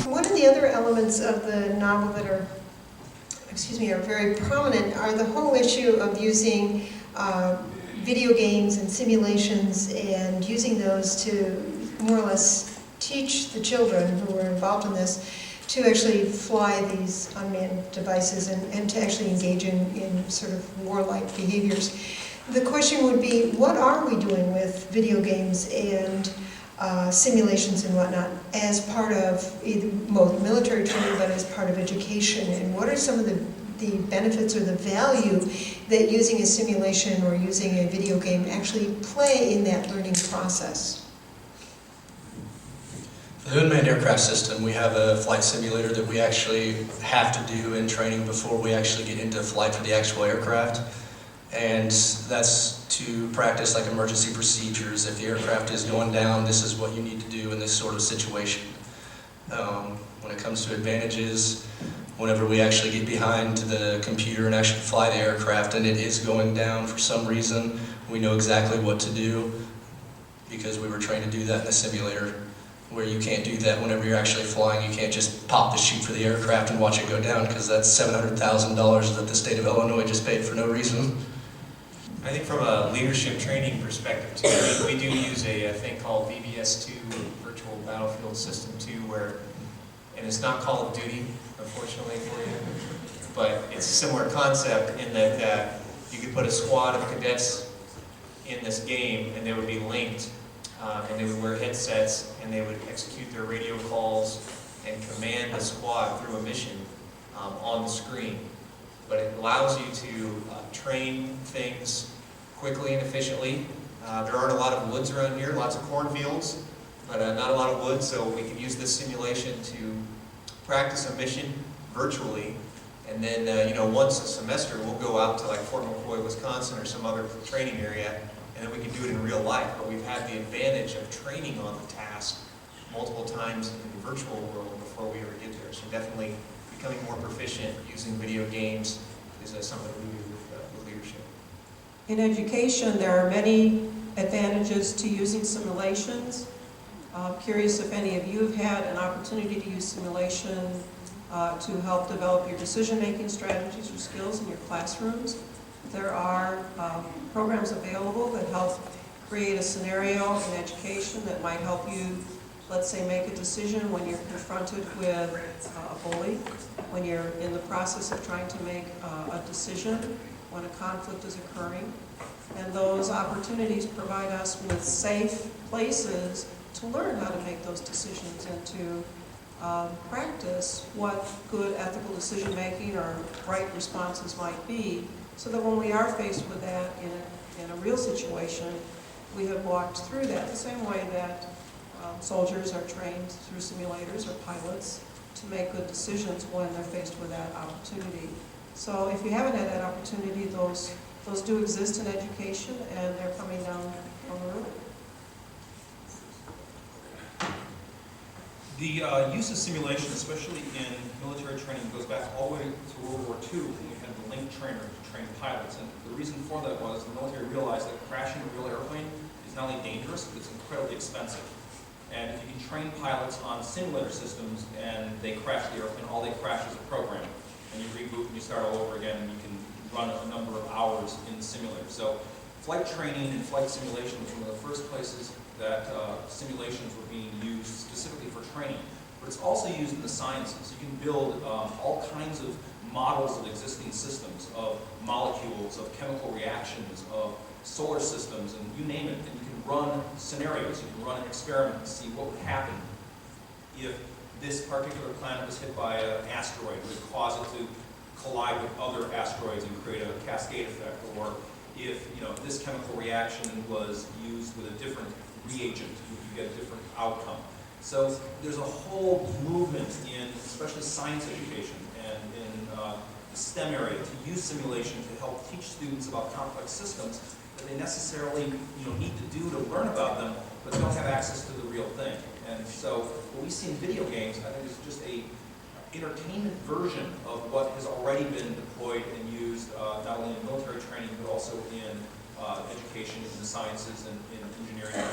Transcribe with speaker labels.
Speaker 1: One of the other elements of the novel that are very prominent are the whole issue of using video games and simulations and using those to more or less teach the children who were involved in this to actually fly these unmanned devices and to actually engage in sort of warlike behaviors. The question would be, what are we doing with video games and simulations and whatnot as part of either both military training but as part of education, and what are some of the benefits or the value that using a simulation or using a video game actually play in that learning process?
Speaker 2: For the unmanned aircraft system, we have a flight simulator that we actually have to do in training before we actually get into flight for the actual aircraft. And that's to practice like emergency procedures. If the aircraft is going down, this is what you need to do in this sort of situation. When it comes to advantages, whenever we actually get behind the computer and actually fly the aircraft and it is going down for some reason, we know exactly what to do because we were trained to do that in the simulator, where you can't do that whenever you're actually flying. You can't just pop the chute for the aircraft and watch it go down, because that's $700,000 that the state of Illinois just paid for no reason.
Speaker 3: I think from a leadership training perspective too, we do use a thing called VBS2, Virtual Battlefield System 2, and it's not Call of Duty, unfortunately for you, but it's a similar concept in that you could put a squad of cadets in this game and they would be linked, and they would wear headsets and they would execute their radio calls and command the squad through a mission on the screen. But it allows you to train things quickly and efficiently. There aren't a lot of woods around here, lots of cornfields, but not a lot of woods, so we can use this simulation to practice a mission virtually. And then, once a semester, we'll go out to like Fort McCoy, Wisconsin, or some other training area, and then we can do it in real life. But we've had the advantage of training on the task multiple times in the virtual world before we ever get there. So definitely becoming more proficient using video games is something we do with leadership.
Speaker 4: In education, there are many advantages to using simulations. I'm curious if any of you have had an opportunity to use simulation to help develop your decision-making strategies or skills in your classrooms. There are programs available that help create a scenario in education that might help you, let's say, make a decision when you're confronted with a bully, when you're in the process of trying to make a decision, when a conflict is occurring. And those opportunities provide us with safe places to learn how to make those decisions and to practice what good ethical decision making or right responses might be, so that when we are faced with that in a real situation, we have walked through that the same way that soldiers are trained through simulators, or pilots, to make good decisions when they're faced with that opportunity. So if you haven't had that opportunity, those do exist in education, and they're coming down the road.
Speaker 5: The use of simulation, especially in military training, goes back all the way to World War II, when we had the link trainer to train pilots. And the reason for that was the military realized that crashing a real airplane is not only dangerous, but it's incredibly expensive. And if you can train pilots on simulator systems and they crash the airplane, all they crash is a program. And you reboot and you start all over again, and you can run a number of hours in the simulator. So flight training and flight simulation was one of the first places that simulations were being used specifically for training. But it's also used in the sciences. You can build all kinds of models of existing systems, of molecules, of chemical reactions, of solar systems, and you name it. And you can run scenarios. You can run an experiment and see what would happen if this particular planet was hit by an asteroid. Would it cause it to collide with other asteroids and create a cascade effect? Or if this chemical reaction was used with a different reagent, would you get a different outcome? So there's a whole movement in especially science education and in the STEM area to use simulation to help teach students about complex systems that they necessarily need to do to learn about them, but don't have access to the real thing. And so what we see in video games, I think, is just a entertainment version of what has already been deployed and used not only in military training, but also in education, in the sciences, and in engineering and